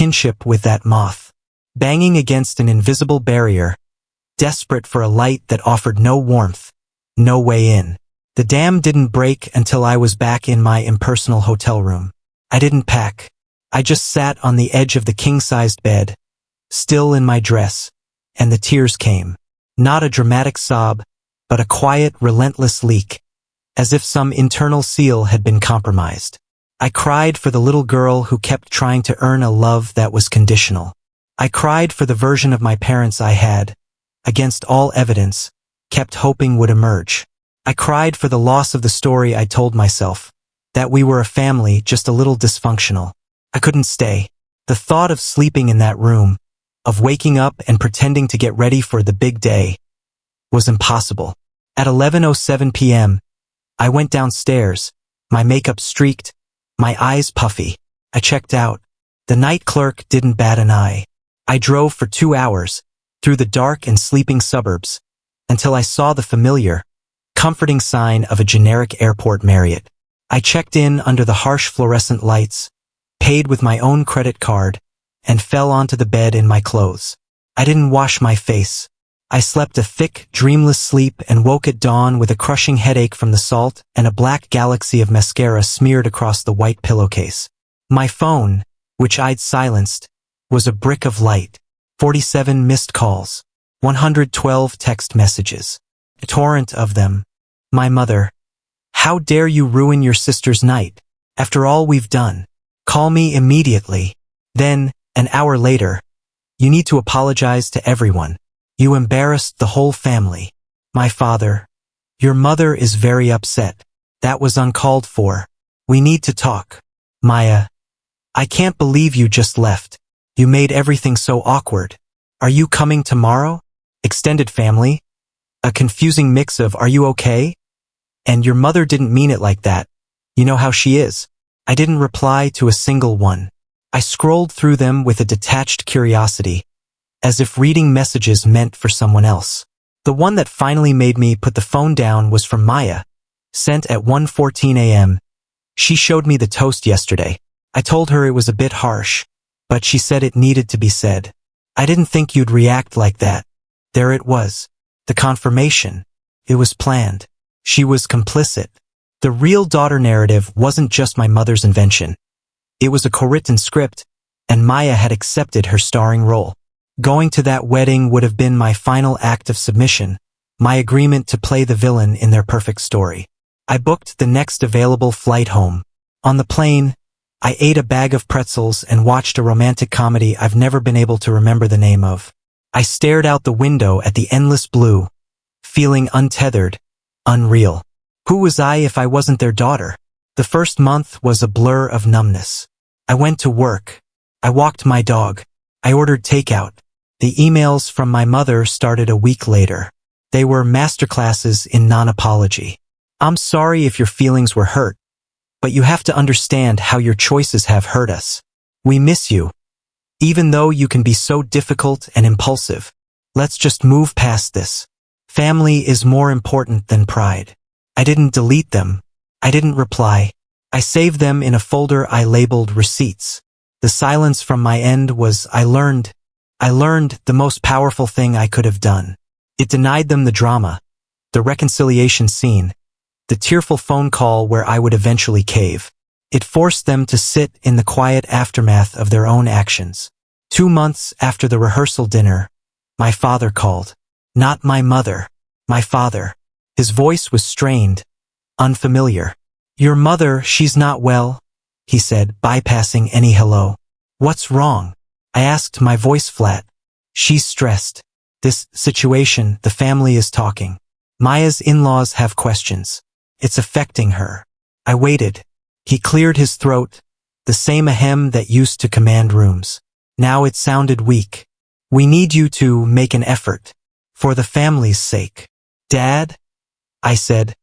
kinship with that moth, banging against an invisible barrier, desperate for a light that offered no warmth, no way in. The dam didn't break until I was back in my impersonal hotel room. I didn't pack. I just sat on the edge of the king-sized bed, still in my dress, and the tears came. Not a dramatic sob, but a quiet, relentless leak, as if some internal seal had been compromised. I cried for the little girl who kept trying to earn a love that was conditional. I cried for the version of my parents I had, against all evidence, kept hoping would emerge. I cried for the loss of the story I told myself, that we were a family just a little dysfunctional. I couldn't stay. The thought of sleeping in that room, of waking up and pretending to get ready for the big day, was impossible. At 11:07 p.m., I went downstairs, my makeup streaked, my eyes puffy. I checked out. The night clerk didn't bat an eye. I drove for 2 hours, through the dark and sleeping suburbs, until I saw the familiar, comforting sign of a generic airport Marriott. I checked in under the harsh fluorescent lights, paid with my own credit card, and fell onto the bed in my clothes. I didn't wash my face. I slept a thick, dreamless sleep and woke at dawn with a crushing headache from the salt and a black galaxy of mascara smeared across the white pillowcase. My phone, which I'd silenced, was a brick of light. 47 missed calls. 112 text messages. A torrent of them. My mother. How dare you ruin your sister's night? After all we've done. Call me immediately. Then, an hour later. You need to apologize to everyone. You embarrassed the whole family. My father. Your mother is very upset. That was uncalled for. We need to talk. Maya. I can't believe you just left. You made everything so awkward. Are you coming tomorrow? Extended family? A confusing mix of are you okay? And your mother didn't mean it like that. You know how she is. I didn't reply to a single one. I scrolled through them with a detached curiosity, as if reading messages meant for someone else. The one that finally made me put the phone down was from Maya, sent at 1:14 a.m. She showed me the toast yesterday. I told her it was a bit harsh, but she said it needed to be said. I didn't think you'd react like that. There it was. The confirmation. It was planned. She was complicit. The real daughter narrative wasn't just my mother's invention. It was a co-written script, and Maya had accepted her starring role. Going to that wedding would have been my final act of submission, my agreement to play the villain in their perfect story. I booked the next available flight home. On the plane, I ate a bag of pretzels and watched a romantic comedy I've never been able to remember the name of. I stared out the window at the endless blue, feeling untethered, unreal. Who was I if I wasn't their daughter? The first month was a blur of numbness. I went to work. I walked my dog. I ordered takeout. The emails from my mother started a week later. They were masterclasses in non-apology. I'm sorry if your feelings were hurt, but you have to understand how your choices have hurt us. We miss you. Even though you can be so difficult and impulsive, let's just move past this. Family is more important than pride. I didn't delete them. I didn't reply. I saved them in a folder I labeled receipts. The silence from my end was I learned the most powerful thing I could have done. It denied them the drama, the reconciliation scene, the tearful phone call where I would eventually cave. It forced them to sit in the quiet aftermath of their own actions. 2 months after the rehearsal dinner, my father called. Not my mother, my father. His voice was strained, unfamiliar. Your mother, she's not well, he said, bypassing any hello. What's wrong? I asked, my voice flat. She's stressed. This situation, the family is talking. Maya's in-laws have questions. It's affecting her. I waited. He cleared his throat, the same ahem that used to command rooms. Now it sounded weak. We need you to make an effort. For the family's sake. Dad? I said,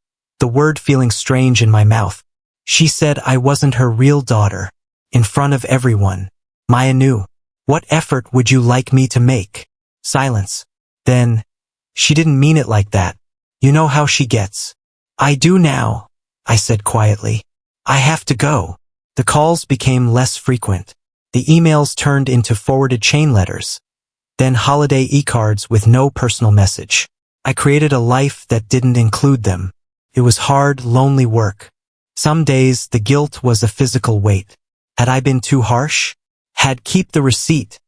the word feeling strange in my mouth. She said I wasn't her real daughter. In front of everyone. Maya knew. What effort would you like me to make? Silence. Then, she didn't mean it like that. You know how she gets. I do now, I said quietly. I have to go. The calls became less frequent. The emails turned into forwarded chain letters, then holiday e-cards with no personal message. I created a life that didn't include them. It was hard, lonely work. Some days the guilt was a physical weight. Had I been too harsh? Had "keep the receipt"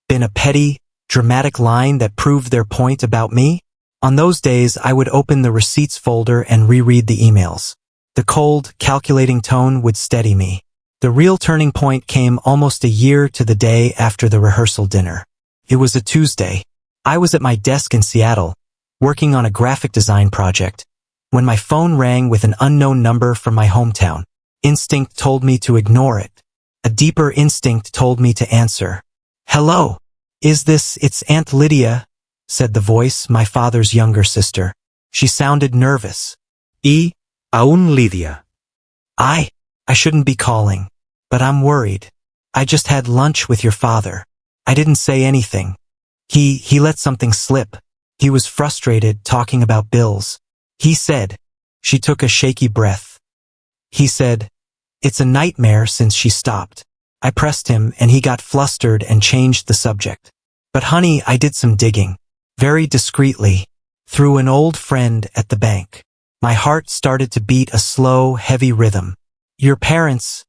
been a petty, dramatic line that proved their point about me? On those days I would open the receipts folder and reread the emails. The cold, calculating tone would steady me. The real turning point came almost a year to the day after the rehearsal dinner. It was a Tuesday. I was at my desk in Seattle, working on a graphic design project, when my phone rang with an unknown number from my hometown. Instinct told me to ignore it. A deeper instinct told me to answer. "Hello. It's Aunt Lydia," said the voice, my father's younger sister. She sounded nervous. Aún Lydia. I shouldn't be calling, but I'm worried. I just had lunch with your father. I didn't say anything. He let something slip. He was frustrated, talking about bills. He said," she took a shaky breath. "He said, it's a nightmare since she stopped." I pressed him and he got flustered and changed the subject. "But honey," I did some digging. Very discreetly, through an old friend at the bank. My heart started to beat a slow, heavy rhythm. "Your parents,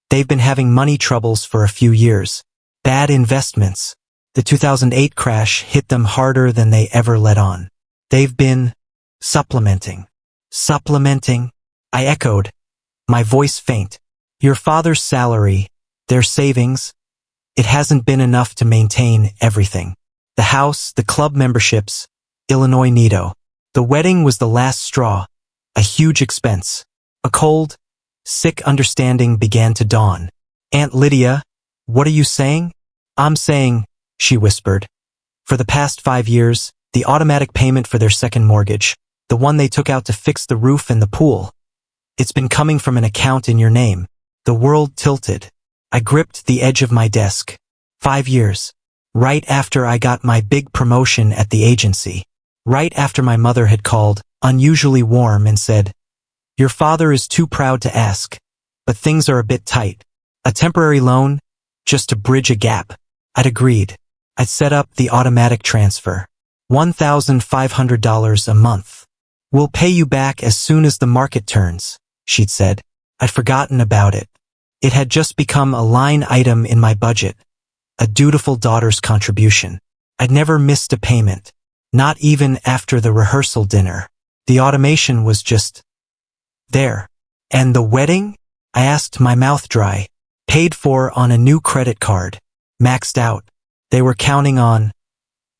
they've been having money troubles for a few years. Bad investments. The 2008 crash hit them harder than they ever let on. They've been supplementing." "Supplementing?" I echoed, my voice faint. "Your father's salary, their savings, it hasn't been enough to maintain everything. The house, the club memberships, Illinois Nido. The wedding was the last straw, a huge expense." A cold, sick understanding began to dawn. "Aunt Lydia, what are you saying?" "I'm saying," she whispered, "for the past 5 years, the automatic payment for their second mortgage, the one they took out to fix the roof and the pool, it's been coming from an account in your name." The world tilted. I gripped the edge of my desk. 5 years. Right after I got my big promotion at the agency. Right after my mother had called, unusually warm, and said, "Your father is too proud to ask, but things are a bit tight. A temporary loan, just to bridge a gap." I'd agreed. I'd set up the automatic transfer. $1,500 a month. "We'll pay you back as soon as the market turns," she'd said. I'd forgotten about it. It had just become a line item in my budget, a dutiful daughter's contribution. I'd never missed a payment, not even after the rehearsal dinner. The automation was just there. "And the wedding?" I asked, my mouth dry. "Paid for on a new credit card. Maxed out. They were counting on,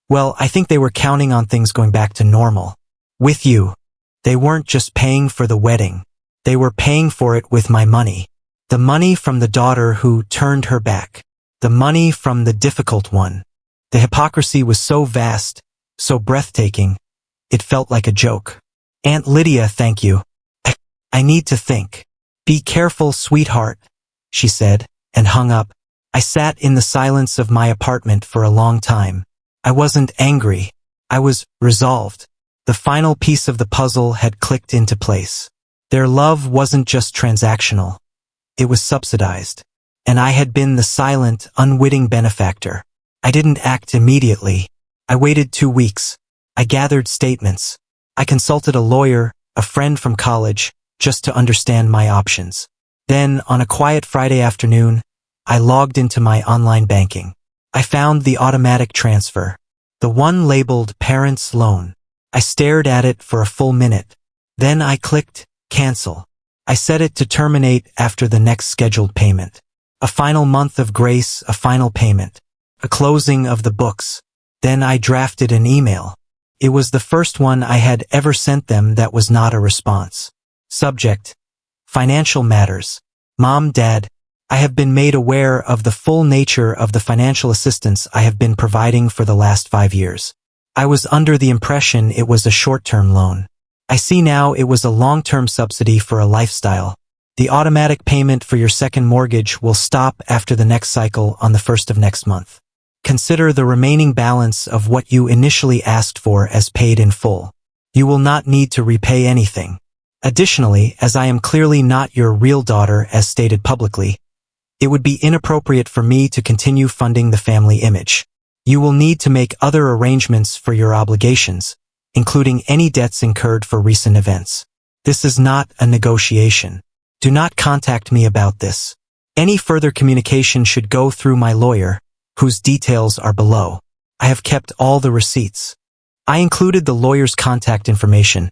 well, I think they were counting on things going back to normal. With you. They weren't just paying for the wedding. They were paying for it with my money. The money from the daughter who turned her back. The money from the difficult one." The hypocrisy was so vast, so breathtaking, it felt like a joke. "Aunt Lydia, thank you. I need to think." "Be careful, sweetheart," she said, and hung up. I sat in the silence of my apartment for a long time. I wasn't angry. I was resolved. The final piece of the puzzle had clicked into place. Their love wasn't just transactional. It was subsidized. And I had been the silent, unwitting benefactor. I didn't act immediately. I waited 2 weeks. I gathered statements. I consulted a lawyer, a friend from college, just to understand my options. Then, on a quiet Friday afternoon, I logged into my online banking. I found the automatic transfer, the one labeled Parents' Loan. I stared at it for a full minute. Then I clicked Cancel. I set it to terminate after the next scheduled payment. A final month of grace, a final payment. A closing of the books. Then I drafted an email. It was the first one I had ever sent them that was not a response. Subject: Financial matters. Mom, Dad, I have been made aware of the full nature of the financial assistance I have been providing for the last 5 years. I was under the impression it was a short-term loan. I see now it was a long-term subsidy for a lifestyle. The automatic payment for your second mortgage will stop after the next cycle on the 1st of next month. Consider the remaining balance of what you initially asked for as paid in full. You will not need to repay anything. Additionally, as I am clearly not your real daughter as stated publicly, It would be inappropriate for me to continue funding the family image. You will need to make other arrangements for your obligations, including any debts incurred for recent events. This is not a negotiation. Do not contact me about this. Any further communication should go through my lawyer, whose details are below. I have kept all the receipts. I included the lawyer's contact information.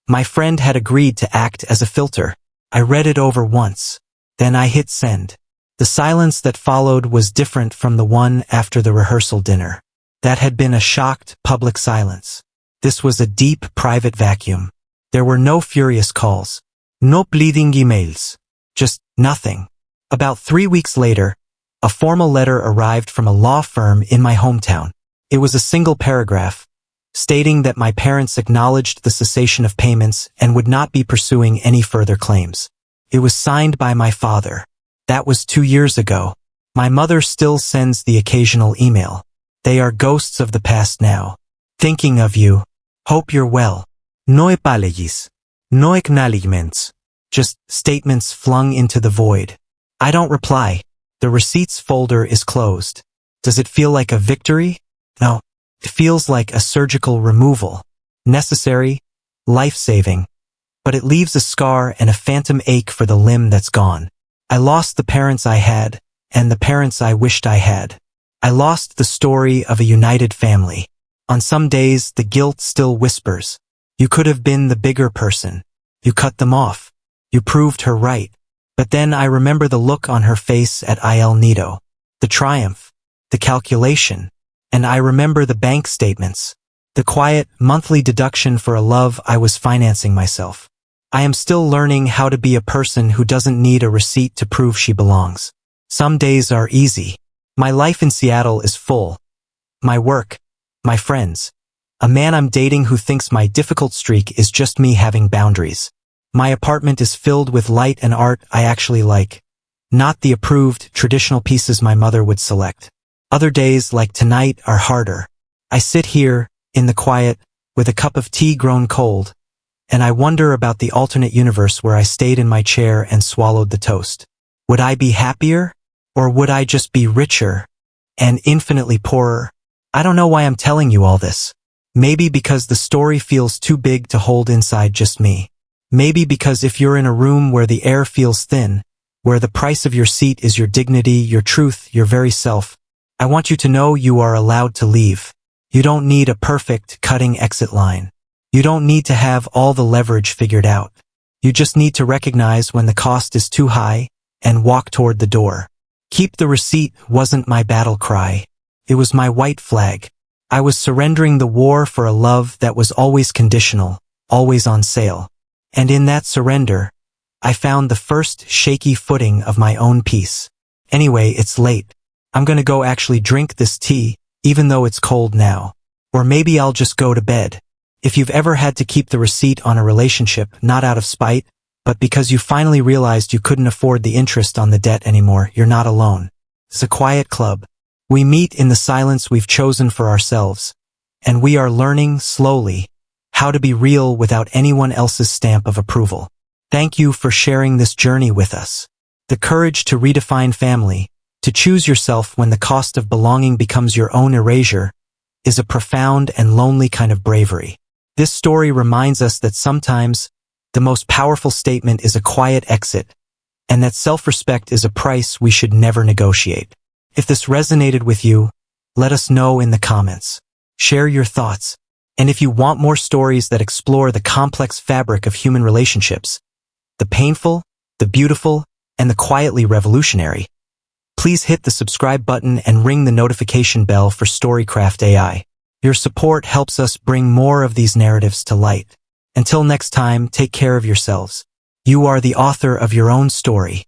My friend had agreed to act as a filter. I read it over once. Then I hit send. The silence that followed was different from the one after the rehearsal dinner. That had been a shocked, public silence. This was a deep, private vacuum. There were no furious calls. No pleading emails. Just nothing. About 3 weeks later, a formal letter arrived from a law firm in my hometown. It was a single paragraph, stating that my parents acknowledged the cessation of payments and would not be pursuing any further claims. It was signed by my father. That was 2 years ago. My mother still sends the occasional email. They are ghosts of the past now. Thinking of you. Hope you're well. No apologies. No acknowledgements. Just statements flung into the void. I don't reply. The receipts folder is closed. Does it feel like a victory? No. It feels like a surgical removal. Necessary, life-saving. But it leaves a scar and a phantom ache for the limb that's gone. I lost the parents I had, and the parents I wished I had. I lost the story of a united family. On some days, the guilt still whispers. You could have been the bigger person. You cut them off. You proved her right. But then I remember the look on her face at Il Nido, the triumph, the calculation, and I remember the bank statements, the quiet, monthly deduction for a love I was financing myself. I am still learning how to be a person who doesn't need a receipt to prove she belongs. Some days are easy. My life in Seattle is full. My work, my friends, a man I'm dating who thinks my difficult streak is just me having boundaries. My apartment is filled with light and art I actually like, not the approved, traditional pieces my mother would select. Other days, like tonight, are harder. I sit here, in the quiet, with a cup of tea grown cold, and I wonder about the alternate universe where I stayed in my chair and swallowed the toast. Would I be happier? Or would I just be richer and infinitely poorer? I don't know why I'm telling you all this. Maybe because the story feels too big to hold inside just me. Maybe because if you're in a room where the air feels thin, where the price of your seat is your dignity, your truth, your very self, I want you to know you are allowed to leave. You don't need a perfect, cutting exit line. You don't need to have all the leverage figured out. You just need to recognize when the cost is too high and walk toward the door. Keep the receipt wasn't my battle cry. It was my white flag. I was surrendering the war for a love that was always conditional, always on sale. And in that surrender, I found the first shaky footing of my own peace. Anyway, it's late. I'm gonna go actually drink this tea, even though it's cold now. Or maybe I'll just go to bed. If you've ever had to keep the receipt on a relationship, not out of spite, but because you finally realized you couldn't afford the interest on the debt anymore, you're not alone. It's a quiet club. We meet in the silence we've chosen for ourselves, and we are learning, slowly, how to be real without anyone else's stamp of approval. Thank you for sharing this journey with us. The courage to redefine family, to choose yourself when the cost of belonging becomes your own erasure, is a profound and lonely kind of bravery. This story reminds us that sometimes the most powerful statement is a quiet exit, and that self-respect is a price we should never negotiate. If this resonated with you, let us know in the comments. Share your thoughts. And if you want more stories that explore the complex fabric of human relationships, the painful, the beautiful, and the quietly revolutionary, please hit the subscribe button and ring the notification bell for Storycraft AI. Your support helps us bring more of these narratives to light. Until next time, take care of yourselves. You are the author of your own story.